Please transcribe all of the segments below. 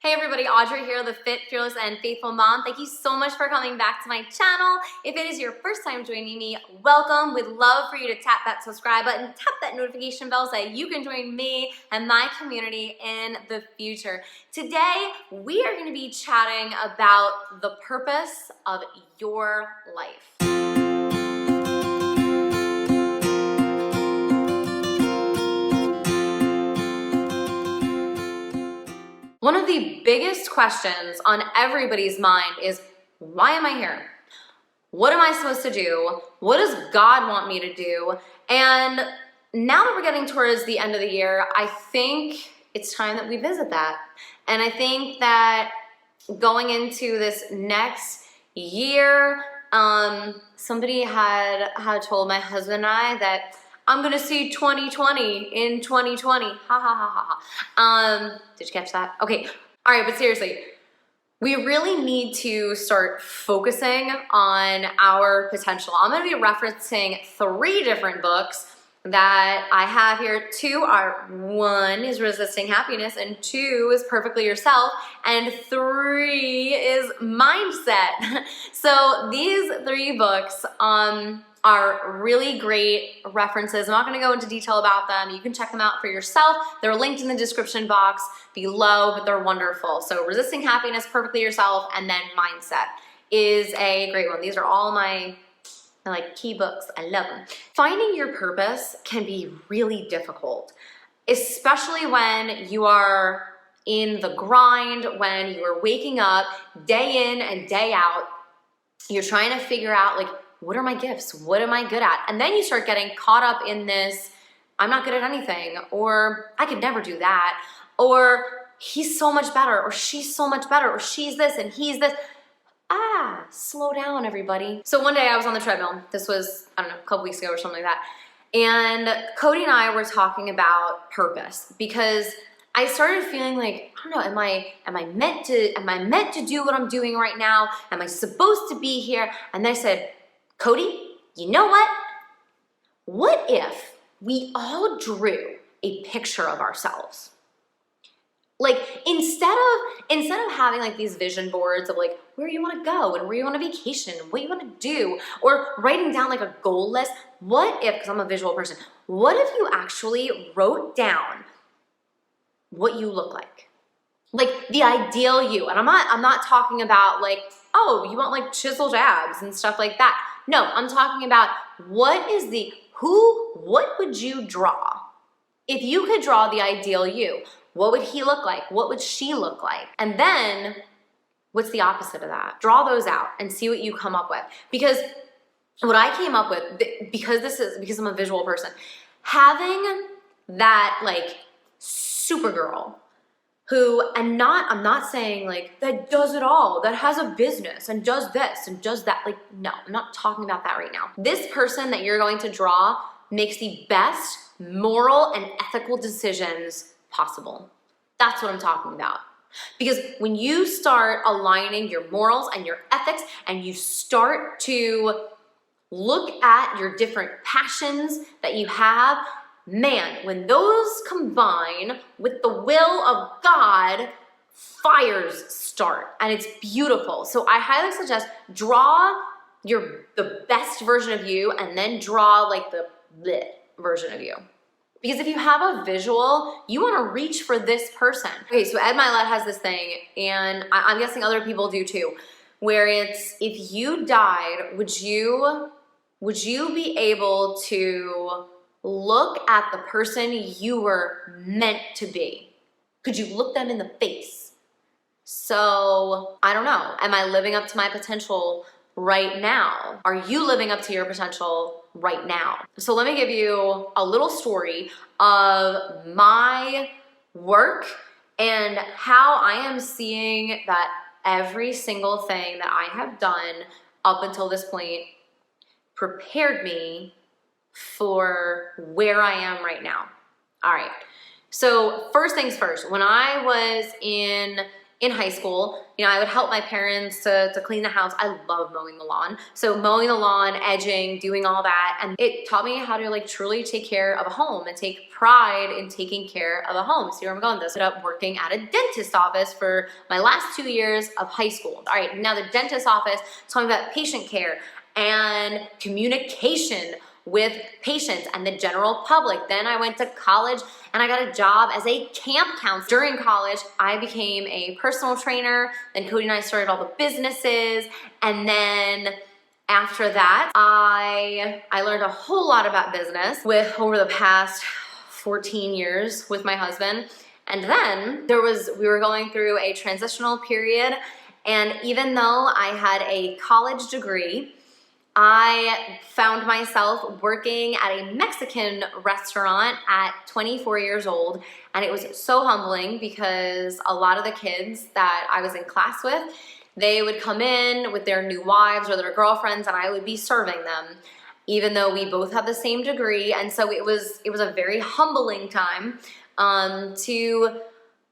Hey everybody, Audrey here, the Fit, Fearless, and Faithful Mom. Thank you so much for coming back to my channel. If it is your first time joining me, welcome. We'd love for you to tap that subscribe button, tap that notification bell so that you can join me and my community in the future. Today, we are going to be chatting about the purpose of your life. One of the biggest questions on everybody's mind is, why am I here? What am I supposed to do? What does God want me to do? And now that we're getting towards the end of the year, I think it's time that we visit that. And I think that going into this next year, somebody had told my husband and I that I'm gonna see 2020 in 2020. Ha ha ha ha. Did you catch that? Okay. All right, but seriously, we really need to start focusing on our potential. I'm gonna be referencing 3 different books that I have here. 2 are, 1 is Resisting Happiness, and 2 is Perfectly Yourself, and 3 is Mindset. So these 3 books, are really great references. I'm not gonna go into detail about them. You can check them out for yourself. They're linked in the description box below, but they're wonderful. So Resisting Happiness, Perfectly Yourself, and then Mindset is a great one. These are all my key books. I love them. Finding your purpose can be really difficult, especially when you are in the grind, when you are waking up day in and day out. You're trying to figure out, what are my gifts? What am I good at? And then you start getting caught up in this, I'm not good at anything, or I could never do that, or he's so much better, or she's so much better, or she's this and he's this. Slow down, everybody. So one day I was on the treadmill. This was, I don't know, a couple weeks ago or something like that. And Cody and I were talking about purpose, because I started feeling like, I don't know, am I meant to do what I'm doing right now? Am I supposed to be here? And then I said, Cody, you know what? What if we all drew a picture of ourselves? Instead of having these vision boards of where you want to go and where you want to vacation, what you want to do, or writing down a goal list, what if, because I'm a visual person, what if you actually wrote down what you look like? The ideal you. And I'm not talking about oh, you want chiseled abs and stuff like that. No, I'm talking about what would you draw? If you could draw the ideal you, what would he look like? What would she look like? And then what's the opposite of that? Draw those out and see what you come up with. Because what I came up with, because I'm a visual person, having that Supergirl who, I'm not saying that does it all, that has a business and does this and does that. No, I'm not talking about that right now. This person that you're going to draw makes the best moral and ethical decisions possible. That's what I'm talking about. Because when you start aligning your morals and your ethics, and you start to look at your different passions that you have, man, when those combine with the will of God, fires start, and it's beautiful. So I highly suggest draw the best version of you, and then draw the bleh version of you. Because if you have a visual, you want to reach for this person. Okay, so Ed Milet has this thing, and I'm guessing other people do too, where it's, if you died, would you be able to look at the person you were meant to be? Could you look them in the face? So, I don't know. Am I living up to my potential right now? Are you living up to your potential right now? So let me give you a little story of my work and how I am seeing that every single thing that I have done up until this point prepared me for where I am right now. All right. So first things first, when I was in in high school, I would help my parents to clean the house. I love mowing the lawn. So mowing the lawn, edging, doing all that. And it taught me how to like truly take care of a home and take pride in taking care of a home. See where I'm going with this? I ended up working at a dentist's office for my last 2 years of high school. All right, now the dentist's office taught me about patient care and communication with patients and the general public. Then I went to college and I got a job as a camp counselor. During college, I became a personal trainer. Then Cody and I started all the businesses. And then after that, I learned a whole lot about business over the past 14 years with my husband. And then we were going through a transitional period. And even though I had a college degree, I found myself working at a Mexican restaurant at 24 years old, and it was so humbling because a lot of the kids that I was in class with, they would come in with their new wives or their girlfriends, and I would be serving them, even though we both had the same degree. And so it was a very humbling time to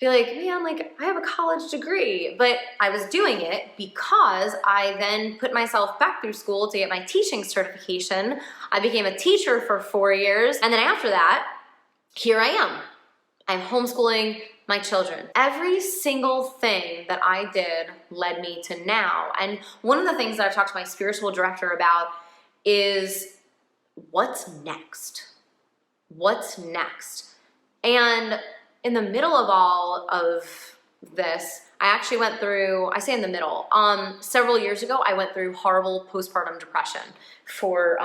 be like, man, like I have a college degree, but I was doing it because I then put myself back through school to get my teaching certification. I became a teacher for 4 years. And then after that, here I am. I'm homeschooling my children. Every single thing that I did led me to now. And one of the things that I've talked to my spiritual director about is what's next? What's next? And in the middle of all of this, I actually went through, I say in the middle, several years ago, I went through horrible postpartum depression for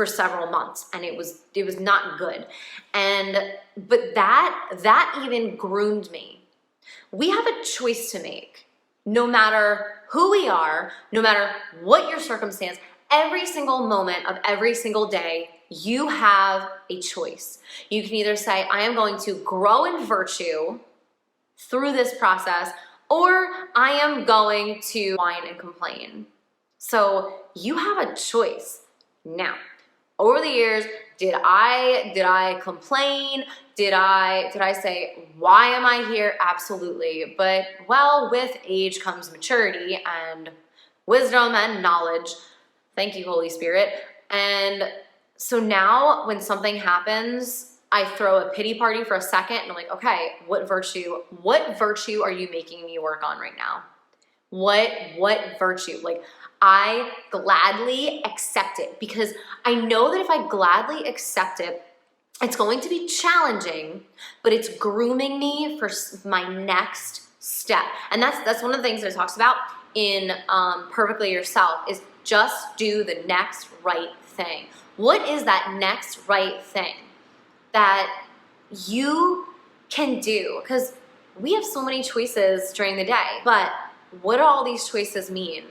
several months, and it was not good. But that even groomed me. We have a choice to make, no matter who we are, no matter what your circumstance, every single moment of every single day, you have a choice. You can either say, I am going to grow in virtue through this process, or I am going to whine and complain. So you have a choice. Now, over the years, did I complain? Did I say, why am I here? Absolutely. But well, with age comes maturity and wisdom and knowledge. Thank you, Holy Spirit. And so now when something happens, I throw a pity party for a second and I'm like, okay, what virtue are you making me work on right now? What virtue? Like, I gladly accept it because I know that if I gladly accept it, it's going to be challenging, but it's grooming me for my next step. And that's one of the things that it talks about in Perfectly Yourself is just do the next right thing. What is that next right thing that you can do? Because we have so many choices during the day, but what do all these choices mean?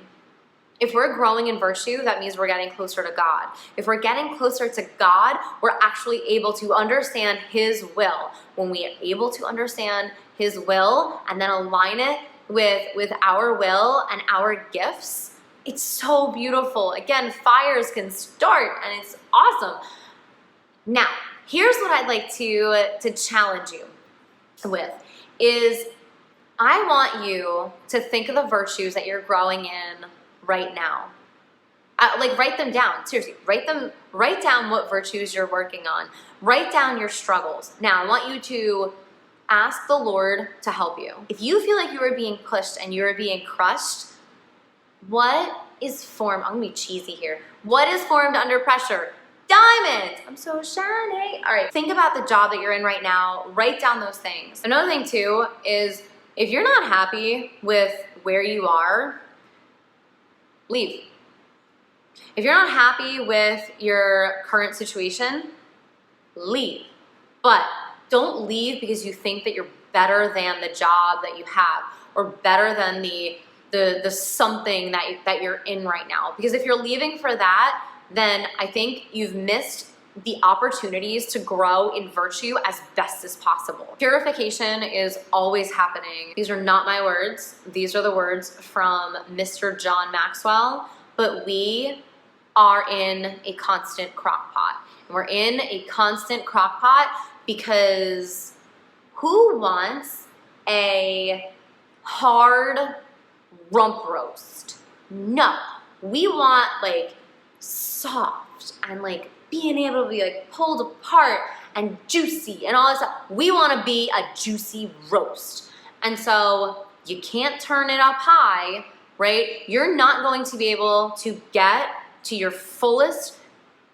If we're growing in virtue, that means we're getting closer to God. If we're getting closer to God, we're actually able to understand His will. When we are able to understand His will and then align it with our will and our gifts, it's so beautiful. Again, fires can start and it's awesome. Now, here's what I'd like to challenge you with is I want you to think of the virtues that you're growing in right now. Like write them down. Seriously, write down what virtues you're working on. Write down your struggles. Now, I want you to ask the Lord to help you. If you feel like you are being pushed and you are being crushed, what is formed? I'm gonna be cheesy here. What is formed under pressure? Diamonds. I'm so shiny. All right, think about the job that you're in right now. Write down those things. Another thing too is if you're not happy with where you are, leave. If you're not happy with your current situation, leave. But don't leave because you think that you're better than the job that you have or better than the something that you're in right now. Because if you're leaving for that, then I think you've missed the opportunities to grow in virtue as best as possible. Purification is always happening. These are not my words. These are the words from Mr. John Maxwell, but we are in a constant crock pot. And we're in a constant crock pot because who wants a hard rump roast. No, we want like soft and like being able to be like pulled apart and juicy and all this stuff. We want to be a juicy roast. And so you can't turn it up high, right? You're not going to be able to get to your fullest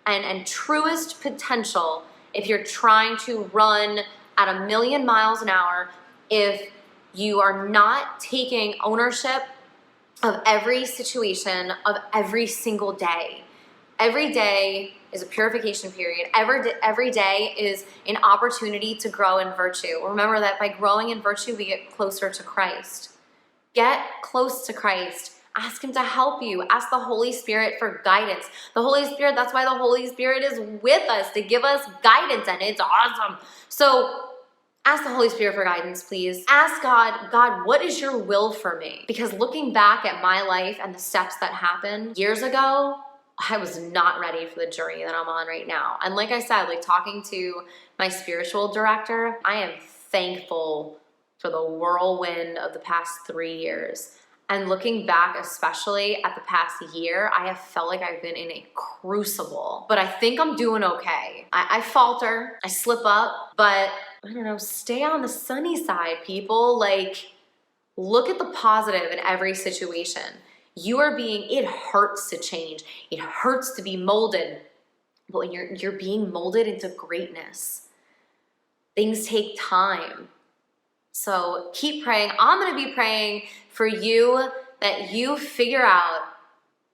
and truest potential if you're trying to run at 1,000,000 miles an hour, if you are not taking ownership of every situation of every single day. Every day is a purification period. Every day is an opportunity to grow in virtue. Remember that by growing in virtue, we get closer to Christ. Get close to Christ. Ask him to help you. Ask the Holy Spirit for guidance. The Holy Spirit, that's why the Holy Spirit is with us, to give us guidance, and it's awesome. So ask the Holy Spirit for guidance, please. Ask God, what is your will for me? Because looking back at my life and the steps that happened years ago, I was not ready for the journey that I'm on right now. And like I said, like talking to my spiritual director, I am thankful for the whirlwind of the past 3 years. And looking back, especially at the past year, I have felt like I've been in a crucible. But I think I'm doing okay. I falter, I slip up, but I don't know, stay on the sunny side, people. Like, look at the positive in every situation. It hurts to change. It hurts to be molded. But when you're being molded into greatness, things take time. So keep praying. I'm going to be praying for you that you figure out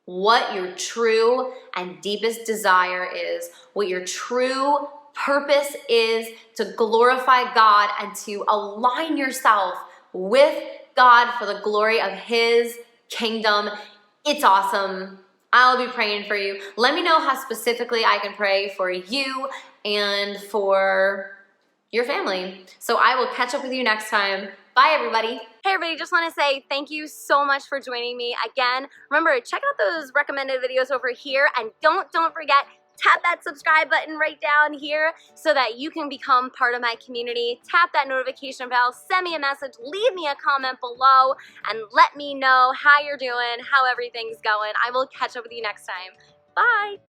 what your true and deepest desire is, what your true purpose is, to glorify God and to align yourself with God for the glory of his kingdom. It's awesome. I'll be praying for you. Let me know how specifically I can pray for you and for your family. So I will catch up with you next time. Bye, everybody. Hey, everybody, just want to say thank you so much for joining me again. Remember, check out those recommended videos over here, and don't forget, tap that subscribe button right down here so that you can become part of my community. Tap that notification bell, send me a message, leave me a comment below, and let me know how you're doing, how everything's going. I will catch up with you next time. Bye.